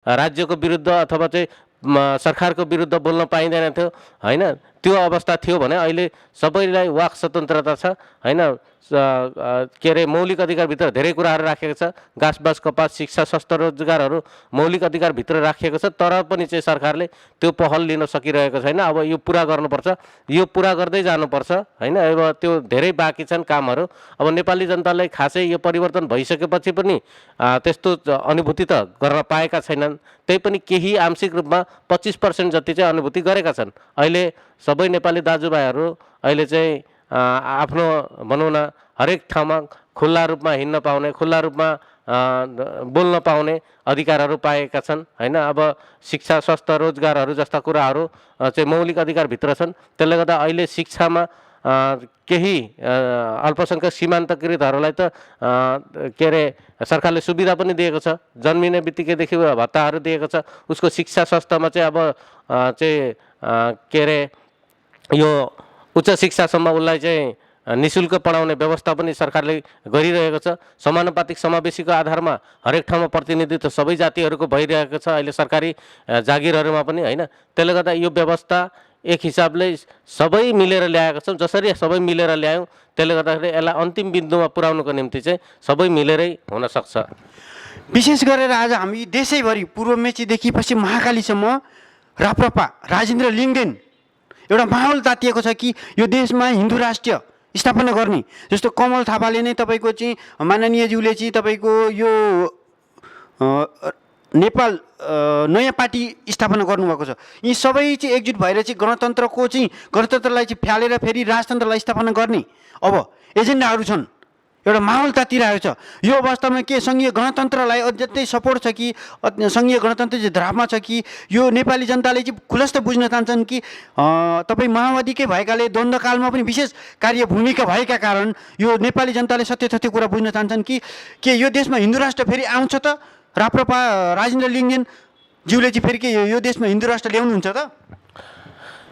राज्यको विरुद्ध अथवा चाहिँ सरकारको विरुद्ध बोल्न पाइँदैन थियो हैन। त्यो अवस्था थियो भने अहिले सबैलाई वाक स्वतन्त्रता छ हैन। के अरे मौलिक अधिकारभित्र धेरै कुराहरू राखेको छ। घाँसबास कपास शिक्षा स्वास्थ्य रोजगारहरू मौलिक अधिकारभित्र राखिएको छ, तर पनि चाहिँ सरकारले त्यो पहल लिन सकिरहेको छैन। अब यो पुरा गर्नुपर्छ, यो पुरा गर्दै जानुपर्छ हैन। अब त्यो धेरै बाँकी छन् कामहरू। अब नेपाली जनतालाई खासै यो परिवर्तन भइसकेपछि पनि त्यस्तो अनुभूति त गर्न पाएका छैनन्। त्यही पनि केही आंशिक रूपमा 25% जति चाहिँ अनुभूति गरेका छन्। अहिले सबै नेपाली दाजुभाइहरू अहिले चाहिँ आफ्नो भनौँ न हरेक ठाउँमा खुल्ला रूपमा हिँड्न पाउने, खुल्ला रूपमा बोल्न पाउने अधिकारहरू पाएका छन् हैन। अब शिक्षा स्वास्थ्य रोजगारहरू जस्ता कुराहरू चाहिँ मौलिक अधिकारभित्र छन्। त्यसले गर्दा अहिले शिक्षामा केही अल्पसङ्ख्यक सीमान्तकृतहरूलाई त के अरे सरकारले सुविधा पनि दिएको छ। जन्मिने बित्तिकैदेखि भत्ताहरू दिएको छ। उसको शिक्षा स्वास्थ्यमा चाहिँ अब चाहिँ के अरे यो उच्च शिक्षासम्म उसलाई चाहिँ निःशुल्क पढाउने व्यवस्था पनि सरकारले गरिरहेको छ। समानुपातिक समावेशीको आधारमा हरेक ठाउँमा प्रतिनिधित्व सबै जातिहरूको भइरहेको छ अहिले सरकारी जागिरहरूमा पनि हैन। त्यसले गर्दा यो व्यवस्था एक हिसाबले सबै मिलेर ल्याएको छौँ। जसरी सबै मिलेर ल्यायौँ त्यसले गर्दाखेरि यसलाई अन्तिम बिन्दुमा पुर्याउनुको निम्ति चाहिँ सबै मिलेरै हुन सक्छ। विशेष गरेर आज हामी देशैभरि पूर्व मेचीदेखि पश्चिम महाकालीसम्म राप्रपा राजेन्द्र लिङ्गदेन एउटा माहौल तातिएको छ कि यो देशमा हिन्दू राष्ट्र स्थापना गर्ने। जस्तो कमल थापाले नै तपाईँको चाहिँ माननीयज्यूले चाहिँ तपाईँको यो नेपाल नयाँ पार्टी स्थापना गर्नुभएको छ। यी सबै चाहिँ एकजुट भएर चाहिँ गणतन्त्रलाई चाहिँ फ्यालेर फेरि राजतन्त्रलाई स्थापना गर्ने अब एजेन्डाहरू छन्। एउटा माहौल तातिरहेको छ। यो अवस्थामा के सङ्घीय गणतन्त्रलाई अझै सपोर्ट छ कि सङ्घीय गणतन्त्र चाहिँ धरापमा छ कि यो नेपाली जनताले चाहिँ खुलस्त बुझ्न चाहन्छन् कि तपाईँ माओवादीकै भएकाले द्वन्द्वकालमा पनि विशेष कार्य भूमिका भएका कारण यो नेपाली जनताले सत्य तथ्य कुरा बुझ्न चाहन्छन् कि के यो देशमा हिन्दू राष्ट्र फेरि आउँछ त? राप्रपा राजेन्द्र लिङ्गदेन ज्यूले चाहिँ फेरि के यो देशमा हिन्दू राष्ट्र ल्याउनुहुन्छ त?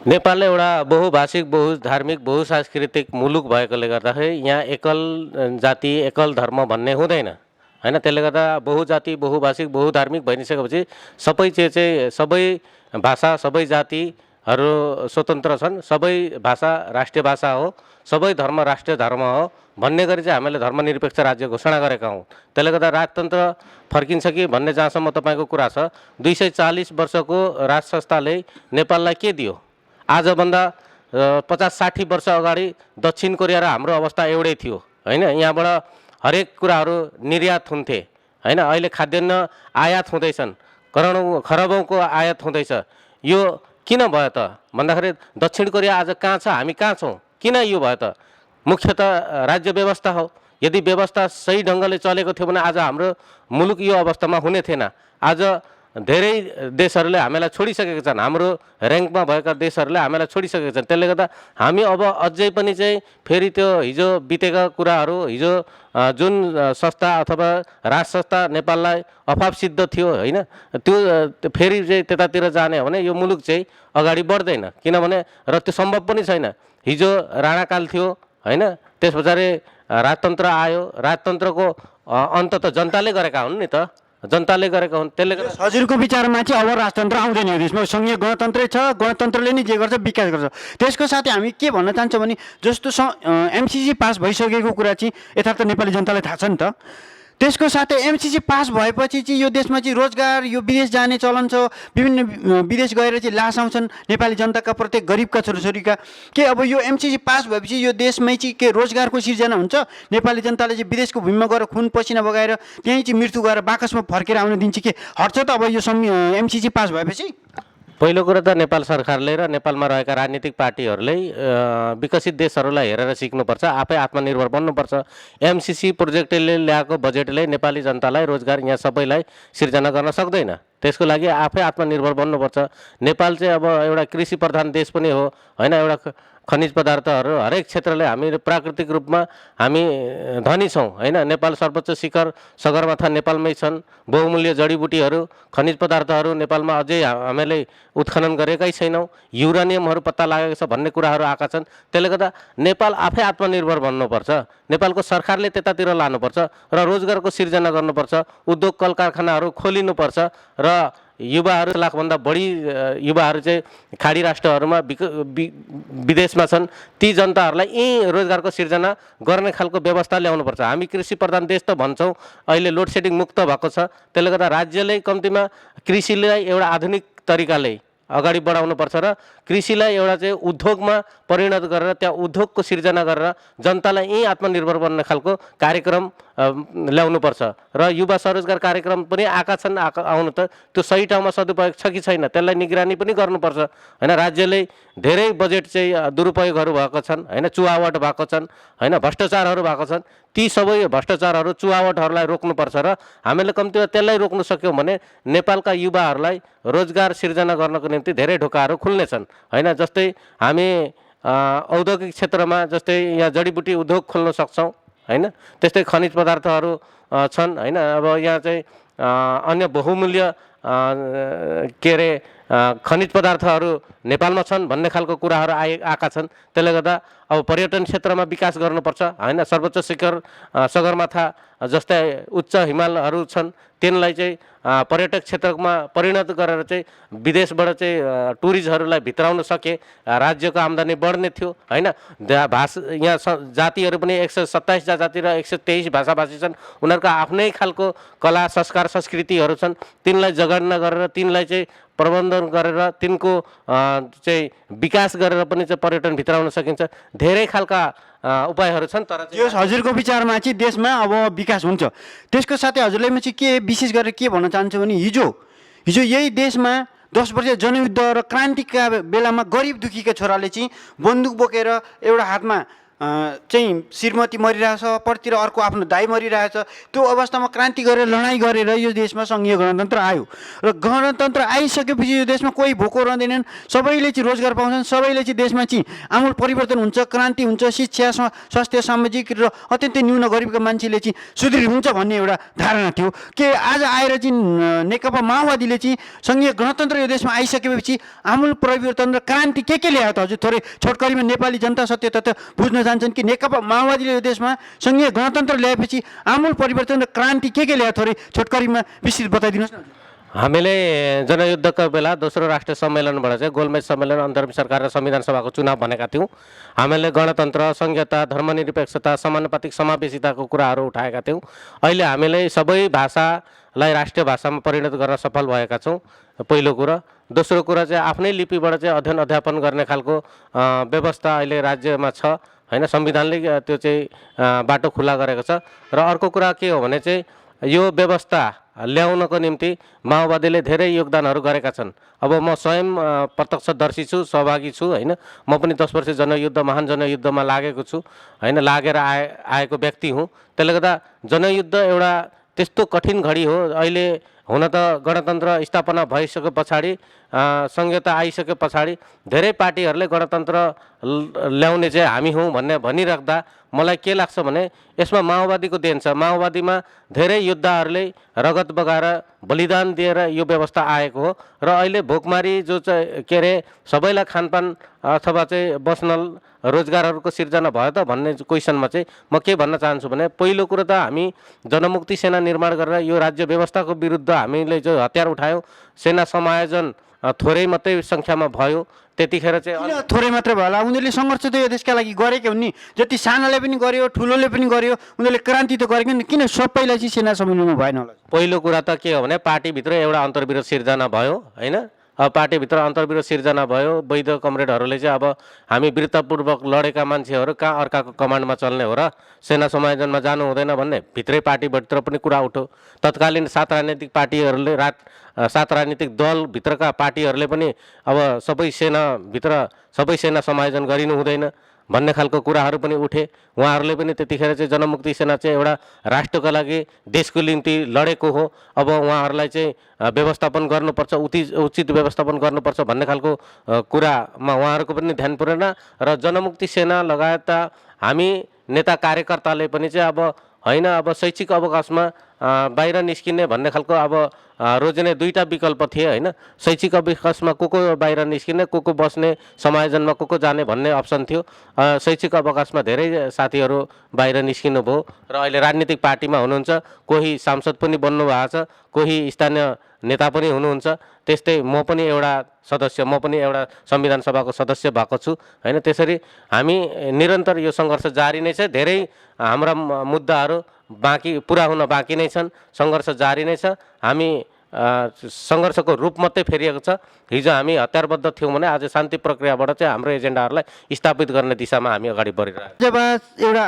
नेपाल एउटा बहुभाषिक बहुधार्मिक बहुसांस्कृतिक मुलुक भएकोले गर्दाखेरि यहाँ एकल जाति एकल धर्म भन्ने हुँदैन हैन। त्यसले गर्दा बहुजाति बहुभाषिक बहुधार्मिक भइसकेपछि सबै चाहिँ सबै भाषा सबै जातिहरू स्वतन्त्र छन्। सबै भाषा राष्ट्रिय भाषा हो, सबै धर्म राष्ट्रिय धर्म हो भन्ने गरी चाहिँ हामीले धर्मनिरपेक्ष राज्य घोषणा गरेका हौँ। त्यसले गर्दा राजतन्त्र फर्किन्छ कि भन्ने जहाँसम्म तपाईँको कुरा छ, 240 वर्षको राज संस्थाले नेपाललाई के दियो? आजभन्दा 50-60 वर्ष अगाडि दक्षिण कोरिया र हाम्रो अवस्था एउटै थियो हैन। यहाँबाट हरेक कुराहरू निर्यात हुन्थे हैन। अहिले खाद्यान्न आयात हुँदैछन्, खरबौँको आयात हुँदैछ। यो किन भयो त भन्दाखेरि दक्षिण कोरिया आज कहाँ छ, हामी कहाँ छौँ? किन यो भयो त? मुख्यतः राज्य व्यवस्था हो। यदि व्यवस्था सही ढङ्गले चलेको थियो भने आज हाम्रो मुलुक यो अवस्थामा हुने थिएन। आज धेरै देशहरूले हामीलाई छोडिसकेका छन्। हाम्रो र्याङ्कमा भएका देशहरूले हामीलाई छोडिसकेका छन्। त्यसले गर्दा हामी अब अझै पनि चाहिँ फेरि त्यो हिजो बितेका कुराहरू, हिजो जुन संस्था अथवा राज संस्था नेपाललाई अभाव सिद्ध थियो होइन, त्यो फेरि चाहिँ त्यतातिर जाने हो भने यो मुलुक चाहिँ अगाडि बढ्दैन। किनभने र त्यो सम्भव पनि छैन। हिजो राणाकाल थियो होइन, त्यस पछाडि राजतन्त्र आयो। राजतन्त्रको अन्त त जनताले गरेका हुन् नि त, जनताले गरेका हुन्। त्यसले गर्दा हजुरको विचारमा चाहिँ अब राजतन्त्र आउँदैन यो देशमा, सङ्घीय गणतन्त्रै छ, गणतन्त्रले नै जे गर्छ विकास गर्छ। त्यसको साथै हामी के भन्न चाहन्छौँ भने जस्तो एमसिसी पास भइसकेको कुरा चाहिँ यथार्थ नेपाली जनतालाई थाहा छ नि त। त्यसको साथै एमसिसी पास भएपछि चाहिँ यो देशमा चाहिँ रोजगार, यो विदेश जाने चलन छ, विभिन्न विदेश गएर चाहिँ लास आउँछन् नेपाली जनताका, प्रत्येक गरिबका छोराछोरीका। के अब यो एमसिसी पास भएपछि यो देशमै चाहिँ के रोजगारको सिर्जना हुन्छ? नेपाली जनताले चाहिँ विदेशको भूमिमा गएर खुन पसिना बगाएर त्यहीँ चाहिँ मृत्यु गएर बाकसमा फर्केर आउन दिन्छ के? हट्छ त अब यो एमसिसी पास भएपछि? पहिलो कुरा त नेपाल सरकारले र नेपालमा रहेका राजनीतिक पार्टीहरूले विकसित देशहरूलाई हेरेर सिक्नुपर्छ, आफै आत्मनिर्भर बन्नुपर्छ। एमसिसी प्रोजेक्टले ल्याएको बजेटले नेपाली जनतालाई रोजगार यहाँ सबैलाई सिर्जना गर्न सक्दैन। त्यसको लागि आफै आत्मनिर्भर बन्नुपर्छ। नेपाल चाहिँ अब एउटा कृषि प्रधान देश पनि हो होइन। एउटा खनिज पदार्थहरू हरेक क्षेत्रले हामी प्राकृतिक रूपमा हामी धनी छौँ होइन। नेपाल सर्वोच्च शिखर सगरमाथा नेपालमै छन्। बहुमूल्य जडीबुटीहरू खनिज पदार्थहरू नेपालमा अझै हामीले उत्खनन गरेकै छैनौँ। युरानियमहरू पत्ता लागेको छ भन्ने कुराहरू आएका छन्। त्यसले गर्दा नेपाल आफै आत्मनिर्भर बन्नुपर्छ। नेपालको सरकारले त्यतातिर लानुपर्छ र रोजगारको सिर्जना गर्नुपर्छ। उद्योग कल कारखानाहरू खोलिनुपर्छ र युवाहरू लाखभन्दा बढी युवाहरू चाहिँ खाडी राष्ट्रहरूमा विदेशमा छन्। ती जनताहरूलाई यहीँ रोजगारको सिर्जना गर्ने खालको व्यवस्था ल्याउनुपर्छ। हामी कृषि प्रधान देश त भन्छौँ, अहिले लोड सेडिङ मुक्त भएको छ। त्यसले गर्दा राज्यले कम्तीमा कृषिलाई एउटा आधुनिक तरिकाले अगाडि बढाउनुपर्छ र कृषिलाई एउटा चाहिँ उद्योगमा परिणत गरेर त्यहाँ उद्योगको सिर्जना गरेर जनतालाई यहीँ आत्मनिर्भर बन्ने खालको कार्यक्रम ल्याउनुपर्छ। र युवा स्वरोजगार कार्यक्रम पनि आएका छन्, आउनु त त्यो सही ठाउँमा सदुपयोग छ कि छैन त्यसलाई निगरानी पनि गर्नुपर्छ हैन। राज्यले धेरै बजेट चाहिँ दुरुपयोगहरू भएको छन् हैन, चुहावट भएको छन् हैन, भ्रष्टाचारहरू भएको छन्। ती सबै भ्रष्टाचारहरू चुहावटहरूलाई रोक्नुपर्छ र हामीले कम्तीमा त्यसलाई रोक्न सक्यौँ भने नेपालका युवाहरूलाई रोजगार सिर्जना गर्नको निम्ति धेरै ढोकाहरू खुल्नेछन् हैन। जस्तै हामी औद्योगिक क्षेत्रमा जस्तै यहाँ जडीबुटी उद्योग खोल्न सक्छौँ हैन, त्यस्तै खनिज पदार्थहरू छन् हैन। अब यहाँ चाहिँ अन्य बहुमूल्य के अरे खनिज पदार्थहरू नेपालमा छन् भन्ने खालको कुराहरू आएका छन्। त्यसले गर्दा अब पर्यटन क्षेत्रमा विकास गर्नुपर्छ हैन। सर्वोच्च शिखर सगरमाथा जस्तै उच्च हिमालहरू छन्, तिनलाई चाहिँ पर्यटक क्षेत्रमा परिणत गरेर चाहिँ विदेशबाट चाहिँ टुरिस्टहरूलाई भित्राउन सके राज्यको आम्दानी बढ्ने थियो हैन। यहाँ जातिहरू पनि 127 जाति र 123 भाषाभाषी छन्। उनीहरूको आफ्नै खालको कला संस्कार संस्कृतिहरू छन्। तिनलाई जगेर्ना गरेर तिनलाई चाहिँ प्रबन्धन गरेर तिनको चाहिँ विकास गरेर पनि चाहिँ पर्यटन भित्राउन सकिन्छ। धेरै खालका उपायहरू छन्। तर यो हजुरको विचारमा चाहिँ देशमा अब विकास हुन्छ। त्यसको साथै हजुरले म चाहिँ के विशेष गरेर के भन्न चाहन्छु भने हिजो यही देशमा 10 वर्ष जनयुद्ध र क्रान्तिका बेलामा गरिब दुखीका छोराले चाहिँ बन्दुक बोकेर एउटा हातमा चाहिँ श्रीमती मरिरहेछ, पर्तिर अर्को आफ्नो दाइ मरिरहेछ। त्यो अवस्थामा क्रान्ति गरेर लडाइँ गरेर यो देशमा सङ्घीय गणतन्त्र आयो र गणतन्त्र आइसकेपछि यो देशमा कोही भोको रहँदैनन्, सबैले चाहिँ रोजगार पाउँछन्, सबैले चाहिँ देशमा चाहिँ आमूल परिवर्तन हुन्छ, क्रान्ति हुन्छ। शिक्षा, स्वास्थ्य, सामाजिक र अत्यन्तै न्यून गरिबका मान्छेले चाहिँ सुदृढ हुन्छ भन्ने एउटा धारणा थियो। के आज आएर चाहिँ नेकपा माओवादीले चाहिँ सङ्घीय गणतन्त्र यो देशमा आइसकेपछि आमूल परिवर्तन र क्रान्ति के ल्यायो त? हजुर थोरै छोटकरीमा नेपाली जनता सत्य तथ्य बुझ्न चाहन्छन् कि नेकपा माओवादीले यो देशमा सङ्घीय गणतन्त्र ल्याएपछि आमूल परिवर्तन र क्रान्ति के ल्यायो? थोरै छोटकरीमा विस्तृत बताइदिनुहोस् न। हामीले जनयुद्धको बेला दोस्रो राष्ट्रिय सम्मेलनबाट चाहिँ गोलमेज सम्मेलन, अन्तरिम सरकार र संविधान सभाको चुनाव भनेका थियौँ। हामीले गणतन्त्र, संघीयता, धर्मनिरपेक्षता, समानुपातिक समावेशिताको कुराहरू उठाएका थियौँ। अहिले हामीले सबै भाषालाई राष्ट्रिय भाषामा परिणत गर्न सफल भएका छौँ, पहिलो कुरा। दोस्रो कुरा चाहिँ आफ्नै लिपिबाट चाहिँ अध्ययन अध्यापन गर्ने खालको व्यवस्था अहिले राज्यमा छ हैन। संविधानले त्यो चाहिँ बाटो खुला गरेको छ। र अर्को कुरा के हो भने चाहिँ यो व्यवस्था ल्याउनको निम्ति माओवादीले धेरै योगदानहरू गरेका छन्। अब म स्वयं प्रत्यक्षदर्शी छु, सहभागी छु हैन। म पनि 10 वर्ष जनयुद्ध, महान जनयुद्धमा लागेको छु हैन, लागेर आएको व्यक्ति हुँ। त्यसले गर्दा जनयुद्ध एउटा त्यस्तो कठिन घडी हो। अहिले हुन त गणतन्त्र स्थापना भइसके पछाडि, संहिता आइसके पछाडि धेरै पार्टीहरूले गणतन्त्र ल्याउने चाहिँ हामी हौँ भनिराख्दा मलाई के लाग्छ भने यसमा माओवादीको देन छ। माओवादीमा धेरै योद्धाहरूले रगत बगाएर बलिदान दिएर यो व्यवस्था आएको हो। र अहिले भोकमारी जो चाहिँ के अरे सबैलाई खानपान अथवा चाहिँ बस्न रोजगारहरूको सिर्जना भयो त भन्ने क्वेसनमा चाहिँ म के भन्न चाहन्छु भने पहिलो कुरो त हामी जनमुक्ति सेना निर्माण गरेर यो राज्य व्यवस्थाको विरुद्ध हामीले जो हतियार उठायौँ, सेना समायोजन थोरै मात्रै सङ्ख्यामा भयो। त्यतिखेर चाहिँ थोरै मात्रै भयो होला। उनीहरूले सङ्घर्ष त यो देशका लागि गरेकै हुन् नि। जति सानोले पनि गर्यो, ठुलोले पनि गर्यो, उनीहरूले क्रान्ति त गरेको नि। किन सबैलाई चाहिँ सेना समाउनु भएन होला? पहिलो कुरा त के हो भने पार्टीभित्र एउटा अन्तर्विरोध सिर्जना भयो हैन। अब पार्टीभित्र अन्तर्विरोध सिर्जना भयो। वैध कमरेडहरूले चाहिँ अब हामी वीरतापूर्वक लडेका मान्छेहरू कहाँ अर्काको कमान्डमा चल्ने हो र, सेना समायोजनमा जानु हुँदैन भन्ने भित्रै पार्टीभित्र पनि कुरा उठ्यो। तत्कालीन 7 राजनीतिक पार्टीहरूले 7 राजनीतिक दलभित्रका पार्टीहरूले पनि अब सबै सेना समायोजन गरिनु हुँदैन भन्ने खालको कुराहरू पनि उठे। उहाँहरूले पनि त्यतिखेर चाहिँ जनमुक्ति सेना चाहिँ एउटा राष्ट्रको लागि, देशको निम्ति लडेको हो। अब उहाँहरूलाई चाहिँ व्यवस्थापन गर्नुपर्छ, उचित व्यवस्थापन गर्नुपर्छ भन्ने खालको कुरामा उहाँहरूको पनि ध्यान पुर्याएन। र जनमुक्ति सेना लगायतका हामी नेता कार्यकर्ताले पनि चाहिँ अब हैन, अब शैक्षिक अवकाशमा बाहिर निस्किने भन्ने खालको अब रोज्ने दुईटा विकल्प थिए होइन। शैक्षिक अवकाशमा को बाहिर निस्किने, को बस्ने, समायोजनमा को जाने भन्ने अप्सन थियो। शैक्षिक अवकाशमा धेरै साथीहरू बाहिर निस्किनु भयो र अहिले राजनीतिक पार्टीमा हुनुहुन्छ, कोही सांसद पनि बन्नु भएको छ, कोही स्थानीय नेता पनि हुनुहुन्छ। त्यस्तै म पनि एउटा सदस्य, म पनि एउटा संविधान सभाको सदस्य भएको छु होइन। त्यसरी हामी निरन्तर यो सङ्घर्ष जारी नै छ। धेरै हाम्रा मुद्दाहरू पुरा हुन बाँकी नै छन्। सङ्घर्ष जारी नै छ। हामी सङ्घर्षको रूप मात्रै फेरिएको छ। हिजो हामी हतियारबद्ध थियौँ भने आज शान्ति प्रक्रियाबाट चाहिँ हाम्रो एजेन्डाहरूलाई स्थापित गर्ने दिशामा हामी अगाडि बढिरहेको छौँ। जब एउटा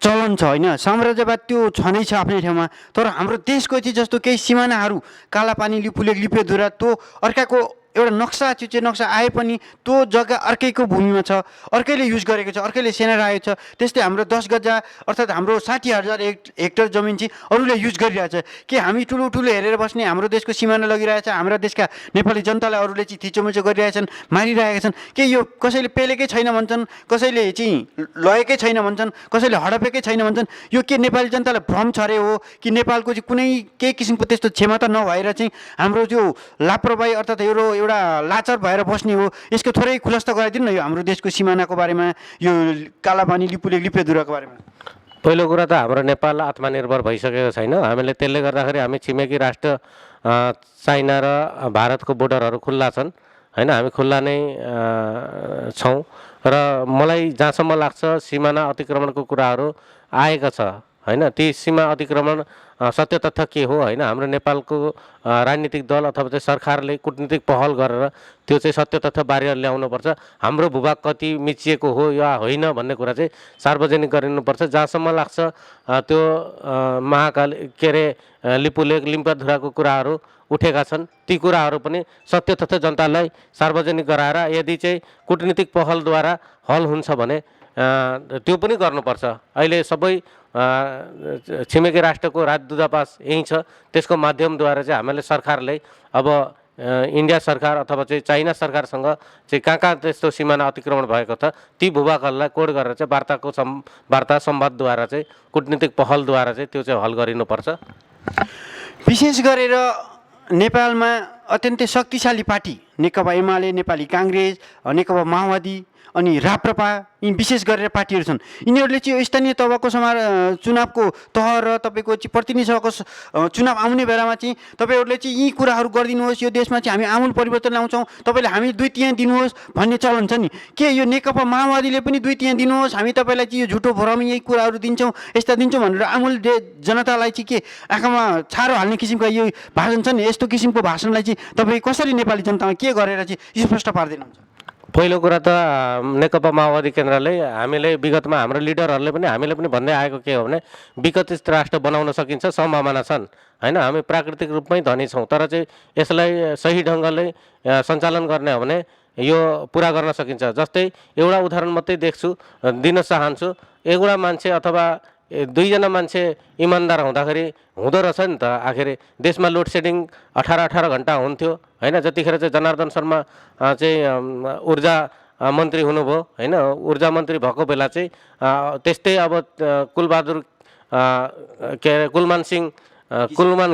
चलन छ होइन, साम्राज्यवाद त्यो छँदै छ आफ्नै ठाउँमा, तर हाम्रो देशको चाहिँ जस्तो केही सिमानाहरू कालापानी, लिपुलेक, लिपेधुरा त्यो अर्काको एउटा नक्सा चुचे नक्सा आए पनि त्यो जग्गा अर्कैको भूमिमा छ, अर्कैले युज गरेको छ, अर्कैले सेना राखेको छ। त्यस्तै हाम्रो 10 गजा अर्थात् हाम्रो 60,000 हेक्टर जमिन चाहिँ अरूले युज गरिरहेछ। के हामी ठुलो ठुलो हेरेर बस्ने, हाम्रो देशको सिमाना लगिरहेछ, हाम्रा देशका नेपाली जनतालाई अरूले चाहिँ थिचोमिचो गरिरहेछन्, मारिरहेका छन्। के यो कसैले पेलेकै छैन भन्छन्, कसैले चाहिँ लगेकै छैन भन्छन्, कसैले हडपेकै छैन भन्छन्। यो के नेपाली जनतालाई भ्रम छ अरे हो कि नेपालको चाहिँ कुनै केही किसिमको त्यस्तो क्षमता नभएर चाहिँ हाम्रो त्यो लापरवाही अर्थात् एउटा लाचार भएर बस्ने हो? यसको थोरै खुलस्त गराइदिनु न यो हाम्रो देशको सिमानाको बारेमा, यो कालापानी, लिपुलेक, लिपेधुराको बारेमा। पहिलो कुरा त हाम्रो नेपाल आत्मनिर्भर भइसकेको छैन। हामीले त्यसले गर्दाखेरि हामी छिमेकी राष्ट्र चाइना र भारतको बोर्डरहरू खुल्ला छन् होइन। हामी खुल्ला नै छौँ र मलाई जहाँसम्म लाग्छ सिमाना अतिक्रमणको कुराहरू आएका छ होइन। ती सीमा अतिक्रमण सत्य तथ्य के हो होइन, हाम्रो नेपालको राजनीतिक दल अथवा चाहिँ सरकारले कुटनीतिक पहल गरेर त्यो चाहिँ सत्य तथ्य बाहिर ल्याउनुपर्छ। हाम्रो भूभाग कति मिचिएको हो या होइन भन्ने कुरा चाहिँ सार्वजनिक गरिनुपर्छ। जहाँसम्म लाग्छ त्यो महाकाल के अरे लिपुलेक, लिम्पाधुराको कुराहरू उठेका छन्, ती कुराहरू पनि सत्य तथ्य जनतालाई सार्वजनिक गराएर यदि चाहिँ कुटनीतिक पहलद्वारा हल हुन्छ भने त्यो पनि गर्नुपर्छ। अहिले सबै छिमेकी राष्ट्रको राजदूतावास यहीँ छ, त्यसको माध्यमद्वारा चाहिँ हामीले सरकारले अब इन्डिया सरकार अथवा चाहिँ चाइना सरकारसँग चाहिँ कहाँ कहाँ त्यस्तो सिमाना अतिक्रमण भएको छ ती भूभागहरूलाई कोड गरेर चाहिँ वार्ता संवादद्वारा चाहिँ कुटनीतिक पहलद्वारा चाहिँ त्यो चाहिँ हल गरिनुपर्छ। विशेष गरेर नेपालमा अत्यन्तै शक्तिशाली पार्टी नेकपा एमाले, नेपाली काङ्ग्रेस, नेकपा माओवादी अनि राप्रपा, यी विशेष गरेर पार्टीहरू छन्। यिनीहरूले चाहिँ स्थानीय तहको चुनावको तह र तपाईँको चाहिँ प्रतिनिधि सभाको चुनाव आउने बेलामा चाहिँ तपाईँहरूले चाहिँ यी कुराहरू गरिदिनुहोस्, यो देशमा चाहिँ हामी आमूल परिवर्तन ल्याउँछौँ, तपाईँले हामी 2/3 दिनुहोस् भन्ने चलन छ नि। के यो नेकपा माओवादीले पनि 2/3 दिनुहोस्, हामी तपाईँलाई चाहिँ यो झुटो भरम यही कुराहरू दिन्छौँ, यस्ता दिन्छौँ भनेर आमूल जनतालाई चाहिँ के आँखामा छारो हाल्ने किसिमको यो भाषण छ नि, यस्तो किसिमको भाषणलाई चाहिँ तपाईँ कसरी नेपाली जनतामा के गरेर चाहिँ स्पष्ट पारिदिनुहुन्छ? पहिलो कुरा त नेकपा माओवादी केन्द्रले हामीले विगतमा हाम्रो लिडरहरूले पनि हामीले पनि भन्दै आएको के हो भने विकसित राष्ट्र बनाउन सकिन्छ, सम्भावना छन् होइन। हामी प्राकृतिक रूपमै धनी छौँ, तर चाहिँ यसलाई सही ढङ्गले सञ्चालन गर्ने हो भने यो पुरा गर्न सकिन्छ। जस्तै एउटा उदाहरण मात्रै दिन चाहन्छु। एउटा मान्छे अथवा 2जना मान्छे इमान्दार हुँदाखेरि हुँदो रहेछ नि त। आखिर देशमा लोड सेडिङ 18 घन्टा हुन्थ्यो होइन। जतिखेर चाहिँ जनार्दन शर्मा चाहिँ ऊर्जा मन्त्री हुनुभयो होइन, ऊर्जा मन्त्री भएको बेला चाहिँ त्यस्तै अब कुलमान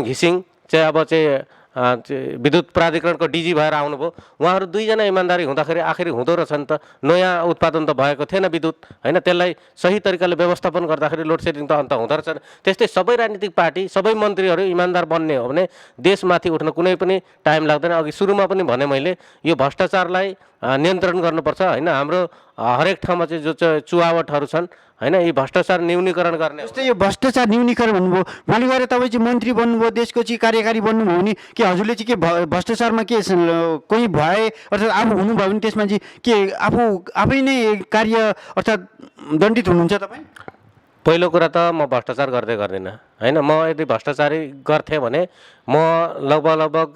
घिसिङ चाहिँ अब चाहिँ विद्युत प्राधिकरणको डिजी भएर आउनुभयो। उहाँहरू 2जना इमान्दारी हुँदाखेरि आखिर हुँदो रहेछ नि त। नयाँ उत्पादन त भएको थिएन विद्युत होइन, त्यसलाई सही तरिकाले व्यवस्थापन गर्दाखेरि लोड सेडिङ त अन्त हुँदो रहेछ। त्यस्तै सबै राजनीतिक पार्टी, सबै मन्त्रीहरू इमान्दार बन्ने हो भने देशमाथि उठ्न कुनै पनि टाइम लाग्दैन। अघि सुरुमा पनि भने मैले यो भ्रष्टाचारलाई नियन्त्रण गर्नुपर्छ होइन। हाम्रो हरेक ठाउँमा चाहिँ जो चाहिँ चुहावटहरू छन् होइन, यी भ्रष्टाचार न्यूनीकरण गर्ने। जस्तै यो भ्रष्टाचार न्यूनीकरण भन्नुभयो, भोलि गएर तपाईँ चाहिँ मन्त्री बन्नुभयो, देशको चाहिँ कार्यकारी बन्नुभयो भने के हजुरले चाहिँ के भ्रष्टाचारमा के कोही भए अर्थात् आफू हुनुभयो भने त्यसमा चाहिँ के आफै नै कार्य अर्थात् दण्डित हुनुहुन्छ तपाईँ? पहिलो कुरा त म भ्रष्टाचार गर्दिनँ होइन। म यदि भ्रष्टाचारी गर्थेँ भने म लगभग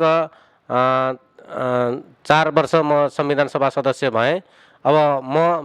4 वर्ष म संविधान सभा सदस्य भएँ। अब म